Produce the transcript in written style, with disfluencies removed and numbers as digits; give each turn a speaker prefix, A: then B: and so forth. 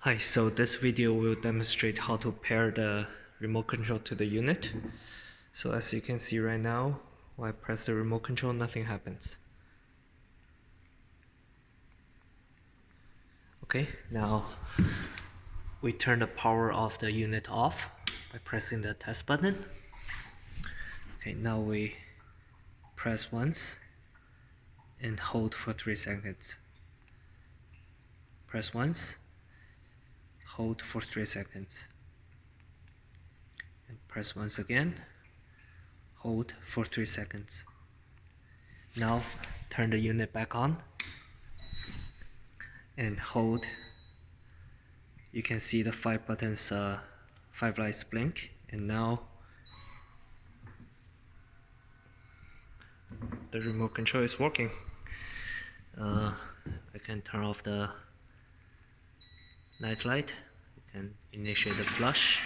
A: Hi, so this video will demonstrate how to pair the remote control to the unit. So as you can see right now, when I press the remote control, nothing happens. Okay, now we turn the power of the unit off by pressing the test button. Okay, now we press once and hold for 3 seconds. Press once, hold for 3 seconds. And press once again, hold for 3 seconds. Now turn the unit back on and hold. You can see the 5 buttons, 5 lights blink, and now the remote control is working. I can turn off the night light. You can initiate the flush.